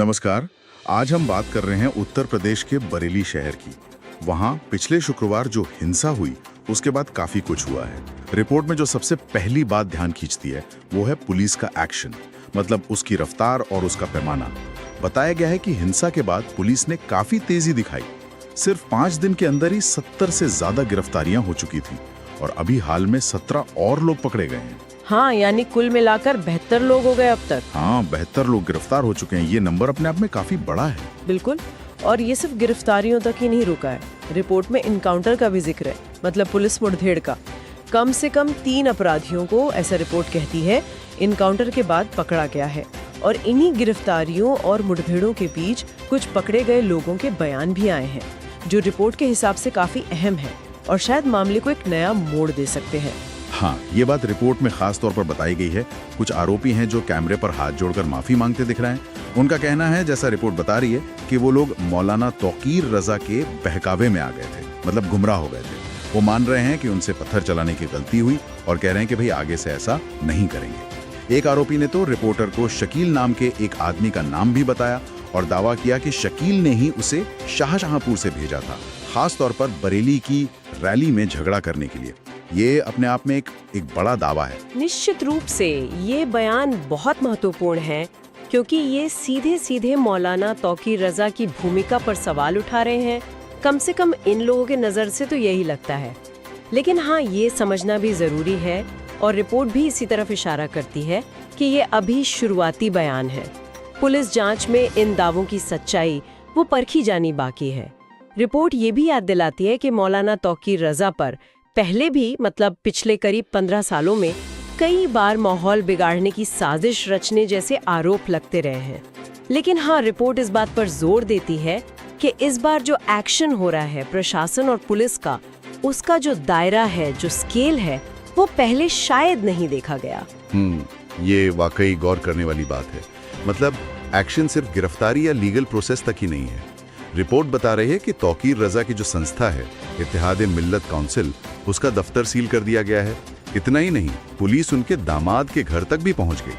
नमस्कार। आज हम बात कर रहे हैं उत्तर प्रदेश के बरेली शहर की। वहाँ पिछले शुक्रवार जो हिंसा हुई उसके बाद काफी कुछ हुआ है। रिपोर्ट में जो सबसे पहली बात ध्यान खींचती है वो है पुलिस का एक्शन, मतलब उसकी रफ्तार और उसका पैमाना। बताया गया है कि हिंसा के बाद पुलिस ने काफी तेजी दिखाई। सिर्फ 5 दिन के अंदर ही 70 से ज्यादा गिरफ्तारियां हो चुकी थी और अभी हाल में 17 और लोग पकड़े गए हैं। हाँ, यानी कुल मिलाकर 72 लोग हो गए अब तक। हाँ, 72 लोग गिरफ्तार हो चुके हैं। ये नंबर अपने आप में काफी बड़ा है। बिल्कुल, और ये सिर्फ गिरफ्तारियों तक ही नहीं रुका है। रिपोर्ट में इनकाउंटर का भी जिक्र है, मतलब पुलिस मुठभेड़ का। कम से कम 3 अपराधियों को, ऐसा रिपोर्ट कहती है, इनकाउंटर के बाद पकड़ा गया है। और इन्हीं गिरफ्तारियों और मुठभेड़ों के बीच कुछ पकड़े गए लोगों के बयान भी आए हैं, जो रिपोर्ट के हिसाब से काफी अहम है और शायद मामले को एक नया मोड़ दे सकते हैं। हाँ, ये बात रिपोर्ट में खास तौर पर बताई गई है। कुछ आरोपी हैं जो कैमरे पर हाथ जोड़कर माफी मांगते दिख रहे हैं। उनका कहना है, जैसा रिपोर्ट बता रही है, कि वो लोग मौलाना तौकीर रजा के बहकावे में आ गए थे, मतलब गुमराह हो गए थे। वो मान रहे हैं कि उनसे पत्थर चलाने की गलती हुई और कह रहे हैं कि भाई आगे से ऐसा नहीं करेंगे। एक आरोपी ने तो रिपोर्टर को शकील नाम के एक आदमी का नाम भी बताया और दावा किया कि शकील ने ही उसे शाहजहांपुर से भेजा था, खास तौर पर बरेली की रैली में झगड़ा करने के लिए। ये अपने आप में एक बड़ा दावा है। निश्चित रूप से ये बयान बहुत महत्वपूर्ण है, क्योंकि ये सीधे सीधे मौलाना तौकीर रजा की भूमिका पर सवाल उठा रहे हैं। कम से कम इन लोगों के नज़र से तो यही लगता है। लेकिन हाँ, ये समझना भी जरूरी है, और रिपोर्ट भी इसी तरफ इशारा करती है कि ये अभी शुरुआती बयान है। पुलिस जांच में इन दावों की सच्चाई वो परखी जानी बाकी है। रिपोर्ट ये भी याद दिलाती है कि मौलाना तौकीर रजा पर पहले भी, मतलब पिछले करीब 15 सालों में कई बार माहौल बिगाड़ने की साजिश रचने जैसे आरोप लगते रहे हैं। लेकिन हाँ, रिपोर्ट इस बात पर जोर देती है कि इस बार जो एक्शन हो रहा है प्रशासन और पुलिस का, उसका जो दायरा है, जो स्केल है, वो पहले शायद नहीं देखा गया। ये वाकई गौर करने वाली बात है। मतलब एक्शन सिर्फ गिरफ्तारी या लीगल प्रोसेस तक ही नहीं है। रिपोर्ट बता रही है कि तौकीर रजा की जो संस्था है, इत्तेहाद मिल्लत काउंसिल, उसका दफ्तर सील कर दिया गया है। इतना ही नहीं, पुलिस उनके दामाद के घर तक भी पहुंच गई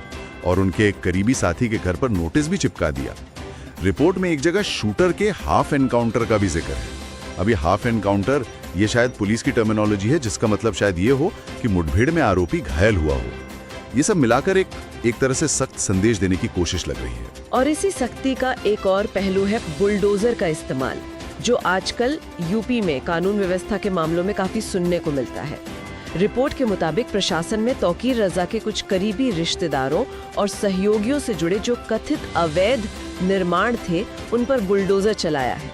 और उनके एक करीबी साथी के घर पर नोटिस भी चिपका दिया। रिपोर्ट में एक जगह शूटर के हाफ एनकाउंटर का भी जिक्र है। अभी हाफ एनकाउंटर ये शायद पुलिस की टर्मिनोलॉजी है, जिसका मतलब शायद ये हो कि मुठभेड़ में आरोपी घायल हुआ हो। ये सब मिलाकर एक तरह से सख्त संदेश देने की कोशिश लग रही है। और इसी सख्ती का एक और पहलू है बुलडोजर का इस्तेमाल, जो आजकल यूपी में कानून व्यवस्था के मामलों में काफी सुनने को मिलता है। रिपोर्ट के मुताबिक प्रशासन में तौकीर रजा के कुछ करीबी रिश्तेदारों और सहयोगियों से जुड़े जो कथित अवैध निर्माण थे, उन पर बुलडोजर चलाया है।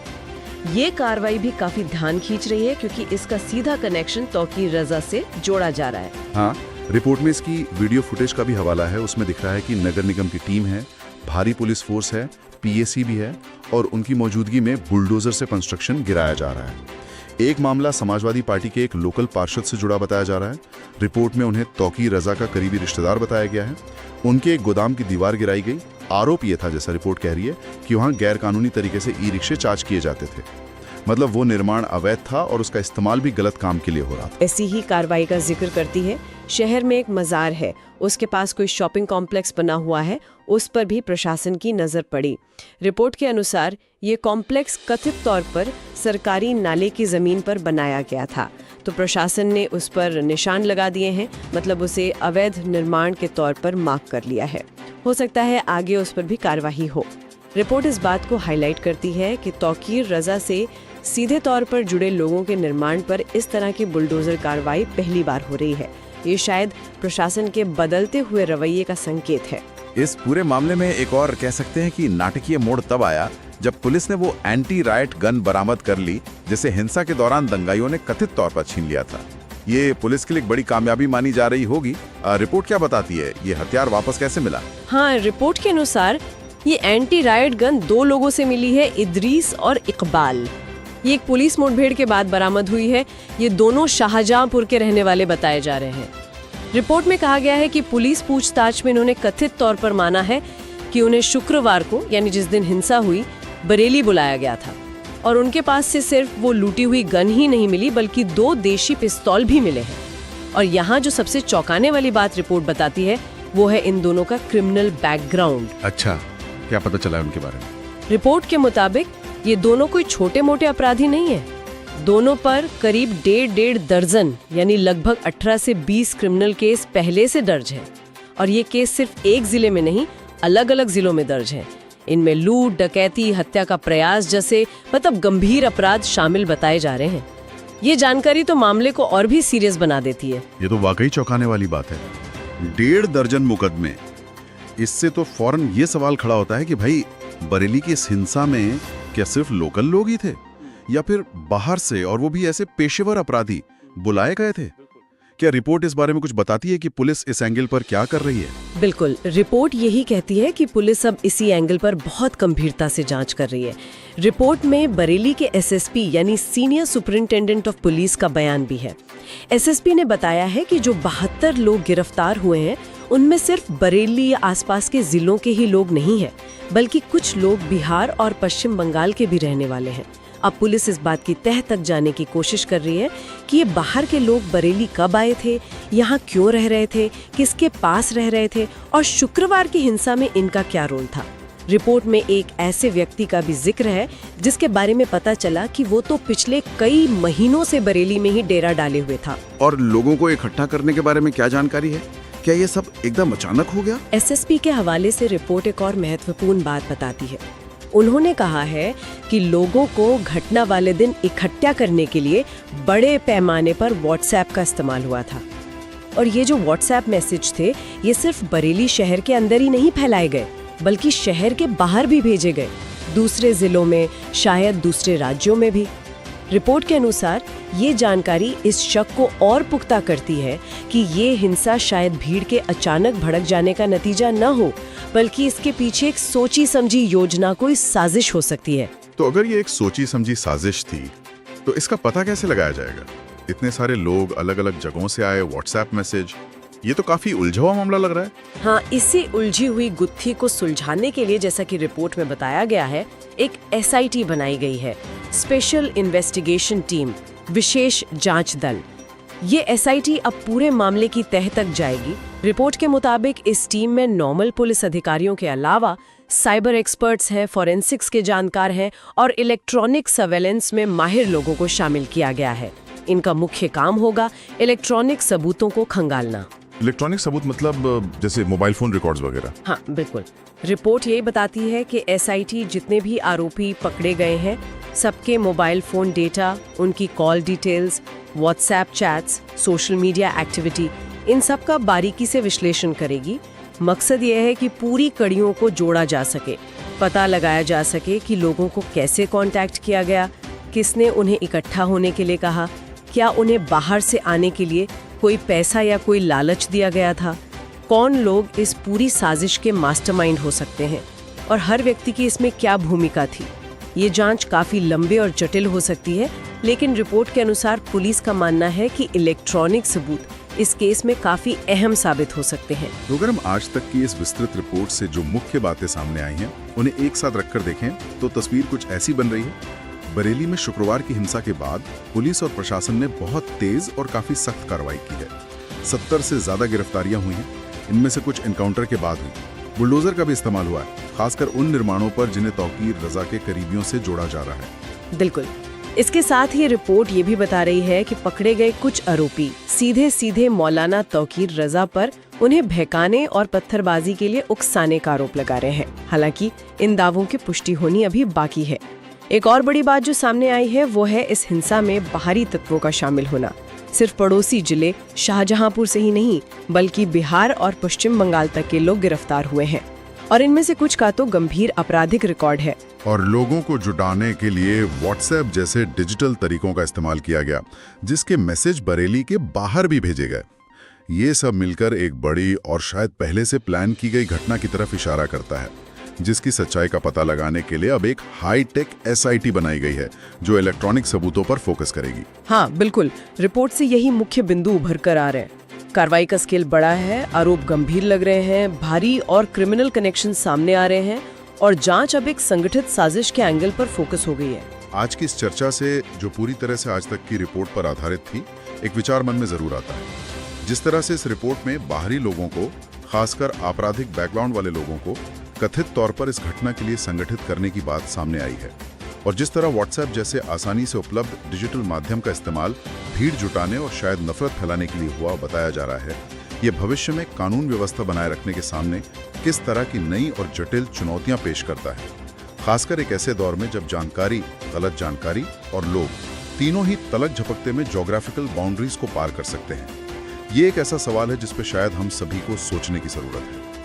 ये कार्रवाई भी काफी ध्यान खींच रही है, क्योंकि इसका सीधा कनेक्शन तौकीर रजा से जोड़ा जा रहा है। हाँ, रिपोर्ट में इसकी वीडियो फुटेज का भी हवाला है। उसमें दिख रहा है कि नगर निगम की टीम है, भारी पुलिस फोर्स है, पीएसी भी है, और उनकी मौजूदगी में बुलडोजर से कंस्ट्रक्शन गिराया जा रहा है। एक मामला समाजवादी पार्टी के एक लोकल पार्षद से जुड़ा बताया जा रहा है। रिपोर्ट में उन्हें तौकीर रजा का करीबी रिश्तेदार बताया गया है। उनके एक गोदाम की दीवार गिराई गई। आरोप ये था, जैसा रिपोर्ट कह रही है, कि वहां गैर कानूनी तरीके से ई रिक्शे चार्ज किए जाते थे। मतलब वो निर्माण अवैध था और उसका इस्तेमाल भी गलत काम के लिए हो रहा था। ऐसी ही कार्रवाई का जिक्र करती है। शहर में एक मजार है, उसके पास कोई शॉपिंग कॉम्प्लेक्स बना हुआ है, उस पर भी प्रशासन की नजर पड़ी। रिपोर्ट के अनुसार ये कॉम्प्लेक्स कथित तौर पर सरकारी नाले की जमीन पर बनाया गया था, तो प्रशासन ने उस पर निशान लगा दिए हैं, मतलब उसे अवैध निर्माण के तौर पर मार्क कर लिया है। हो सकता है आगे उस पर भी कार्रवाई हो। रिपोर्ट इस बात को हाईलाइट करती है कि तौकीर रजा से सीधे तौर पर जुड़े लोगों के निर्माण पर इस तरह की बुलडोजर कार्रवाई पहली बार हो रही है। ये शायद प्रशासन के बदलते हुए रवैये का संकेत है। इस पूरे मामले में एक और कह सकते हैं कि नाटकीय मोड़ तब आया जब पुलिस ने वो एंटी राइट गन बरामद कर ली, जिसे हिंसा के दौरान दंगाइयों ने कथित तौर पर छीन लिया था। ये पुलिस के लिए एक बड़ी कामयाबी मानी जा रही होगी। रिपोर्ट क्या बताती है, ये हथियार वापस कैसे मिला? हाँ, रिपोर्ट के अनुसार ये एंटी राइट गन 2 लोगों से मिली है, इदरीस और इकबाल। ये एक पुलिस मुठभेड़ के बाद बरामद हुई है। ये दोनों शाहजहांपुर के रहने वाले बताए जा रहे हैं। रिपोर्ट में कहा गया है कि पुलिस पूछताछ में इन्होंने कथित तौर पर माना है कि उन्हें शुक्रवार को, यानी जिस दिन हिंसा हुई, बरेली बुलाया गया था और उनके पास से सिर्फ वो लूटी हुई गन ही नहीं मिली, बल्कि 2 देशी पिस्तौल भी मिले हैं। और यहाँ जो सबसे चौंकाने वाली बात रिपोर्ट बताती है, वो है इन दोनों का क्रिमिनल बैकग्राउंड। अच्छा, क्या पता चला है उनके बारे में? रिपोर्ट के मुताबिक ये दोनों कोई छोटे मोटे अपराधी नहीं है। दोनों पर करीब 1.5 दर्जन यानी लगभग 18 से 20 क्रिमिनल केस पहले से दर्ज है। और ये केस सिर्फ एक जिले में नहीं, अलग अलग जिलों में दर्ज है। इनमें लूट, डकैती, हत्या का प्रयास जैसे मतलब गंभीर अपराध शामिल बताए जा रहे हैं। ये जानकारी तो मामले को और भी सीरियस बना देती है। ये तो वाकई चौंकाने वाली बात है। 1.5 दर्जन मुकदमे। इससे तो फौरन ये सवाल खड़ा होता है कि भाई बरेली की इस हिंसा में क्या सिर्फ लोकल लोग ही थे या फिर बाहर से, और वो भी ऐसे पेशेवर अपराधी बुलाए गए थे? क्या रिपोर्ट इस बारे में कुछ बताती है कि पुलिस इस एंगल पर क्या कर रही है? बिल्कुल, रिपोर्ट यही कहती है कि पुलिस अब इसी एंगल पर बहुत गंभीरता से जांच कर रही है। रिपोर्ट में बरेली के एसएसपी यानी सीनियर सुपरिंटेंडेंट ऑफ पुलिस का बयान भी है। एसएसपी ने बताया है कि जो 72 लोग गिरफ्तार हुए हैं उनमें सिर्फ बरेली या आसपास के जिलों के ही लोग नहीं हैं, बल्कि कुछ लोग बिहार और पश्चिम बंगाल के भी रहने वाले हैं। अब पुलिस इस बात की तह तक जाने की कोशिश कर रही है कि ये बाहर के लोग बरेली कब आए थे, यहाँ क्यों रह रहे थे, किसके पास रह रहे थे और शुक्रवार की हिंसा में इनका क्या रोल था। रिपोर्ट में एक ऐसे व्यक्ति का भी जिक्र है जिसके बारे में पता चला कि वो तो पिछले कई महीनों से बरेली में ही डेरा डाले हुए था। और लोगों को इकट्ठा करने के बारे में क्या जानकारी है? क्या ये सब एकदम अचानक हो गया? एसएसपी के हवाले से रिपोर्ट एक और महत्वपूर्ण बात बताती है। उन्होंने कहा है कि लोगों को घटना वाले दिन इकट्ठा करने के लिए बड़े पैमाने पर व्हाट्सएप का इस्तेमाल हुआ था। और ये जो व्हाट्सएप मैसेज थे ये सिर्फ बरेली शहर के अंदर ही नहीं फैलाए गए, बल्कि शहर के बाहर भी भेजे गए, दूसरे जिलों में, शायद दूसरे राज्यों में भी। रिपोर्ट के अनुसार ये जानकारी इस शक को और पुख्ता करती है कि ये हिंसा शायद भीड़ के अचानक भड़क जाने का नतीजा न हो, बल्कि इसके पीछे एक सोची समझी योजना, कोई साजिश हो सकती है। तो अगर ये एक सोची समझी साजिश थी तो इसका पता कैसे लगाया जाएगा? इतने सारे लोग अलग अलग जगहों से आए, व्हाट्सएप मैसेज, ये तो काफी उलझा हुआ मामला लग रहा है। हाँ, इसी उलझी हुई गुत्थी को सुलझाने के लिए, जैसा कि रिपोर्ट में बताया गया है, एक एसआईटी बनाई गई है, स्पेशल इन्वेस्टिगेशन टीम, विशेष जांच दल। ये एसआईटी अब पूरे मामले की तह तक जाएगी। रिपोर्ट के मुताबिक इस टीम में नॉर्मल पुलिस अधिकारियों के अलावा साइबर एक्सपर्ट्स हैं, फॉरेंसिक्स के जानकार हैं और इलेक्ट्रॉनिक सर्वेलेंस में माहिर लोगों को शामिल किया गया है। इनका मुख्य काम होगा इलेक्ट्रॉनिक सबूतों को खंगालना। इलेक्ट्रॉनिक सबूत मतलब जैसे मोबाइल फोन रिकॉर्ड्स वगैरह? हाँ बिल्कुल। रिपोर्ट यही बताती है कि एसआईटी जितने भी आरोपी पकड़े गए हैं सबके मोबाइल फोन डेटा, उनकी call details, WhatsApp chats, social media activity, इन सब का बारीकी से विश्लेषण करेगी। मकसद यह है कि पूरी कड़ियों को जोड़ा जा सके, पता लगाया जा सके कि लोगों को कैसे कांटेक्ट किया गया, किसने उन्हें इकट्ठा होने के लिए कहा, क्या उन्हें बाहर से आने के लिए कोई पैसा या कोई लालच दिया गया था, कौन लोग इस पूरी साजिश के मास्टरमाइंड हो सकते हैं और हर व्यक्ति की इसमें क्या भूमिका थी। ये जांच काफी लंबे और जटिल हो सकती है, लेकिन रिपोर्ट के अनुसार पुलिस का मानना है कि इलेक्ट्रॉनिक सबूत इस केस में काफी अहम साबित हो सकते हैं। तो अगर हम आज तक की इस विस्तृत रिपोर्ट से जो मुख्य बातें सामने आई हैं उन्हें एक साथ रखकर देखें तो तस्वीर कुछ ऐसी बन रही है। बरेली में शुक्रवार की हिंसा के बाद पुलिस और प्रशासन ने बहुत तेज और काफी सख्त कार्रवाई की है। 70 से ज्यादा गिरफ्तारियां हुई हैं, इनमें से कुछ एनकाउंटर के बाद हुई। बुलडोजर का भी इस्तेमाल हुआ है, खासकर उन निर्माणों पर जिन्हें तौकीर रजा के करीबियों से जोड़ा जा रहा है। बिल्कुल। इसके साथ ही रिपोर्ट ये भी बता रही है कि पकड़े गए कुछ आरोपी सीधे सीधे मौलाना तौकीर रजा पर उन्हें बहकाने और पत्थरबाजी के लिए उकसाने का आरोप लगा रहे हैं। हालांकि इन दावों की पुष्टि होनी अभी बाकी है। एक और बड़ी बात जो सामने आई है वो है इस हिंसा में बाहरी तत्वों का शामिल होना। सिर्फ पड़ोसी जिले शाहजहांपुर से ही नहीं, बल्कि बिहार और पश्चिम बंगाल तक के लोग गिरफ्तार हुए हैं और इनमें से कुछ का तो गंभीर आपराधिक रिकॉर्ड है। और लोगों को जुटाने के लिए व्हाट्सएप जैसे डिजिटल तरीकों का इस्तेमाल किया गया, जिसके मैसेज बरेली के बाहर भी भेजे गए। ये सब मिलकर एक बड़ी और शायद पहले से प्लान की गई घटना की तरफ इशारा करता है, जिसकी सच्चाई का पता लगाने के लिए अब एक हाईटेक एसआईटी बनाई गई है जो इलेक्ट्रॉनिक सबूतों पर फोकस करेगी। हाँ बिल्कुल, रिपोर्ट से यही मुख्य बिंदु उभर कर आ रहे हैं। कार्रवाई का स्केल बड़ा है, आरोप गंभीर लग रहे हैं, भारी और क्रिमिनल कनेक्शन सामने आ रहे हैं और जांच अब एक संगठित साजिश के एंगल पर फोकस हो गई है। आज की इस चर्चा से जो पूरी तरह से आज तक की रिपोर्ट पर आधारित थी, एक विचार मन में जरूर आता है। जिस तरह से इस रिपोर्ट में बाहरी लोगों को, खासकर आपराधिक बैकग्राउंड वाले लोगों को कथित तौर पर इस घटना के लिए संगठित करने की बात सामने आई है। और जिस तरह व्हाट्सएप जैसे आसानी से उपलब्ध डिजिटल माध्यम का इस्तेमाल भीड़ जुटाने और शायद नफरत फैलाने के लिए हुआ बताया जा रहा है, ये भविष्य में कानून व्यवस्था बनाए रखने के सामने किस तरह की नई और जटिल चुनौतियां पेश करता है, खासकर एक ऐसे दौर में जब जानकारी, गलत जानकारी और लोग तीनों ही तलक झपकते में ज्योग्राफिकल बाउंड्रीज को पार कर सकते हैं। ये एक ऐसा सवाल है जिस पे शायद हम सभी को सोचने की जरूरत है।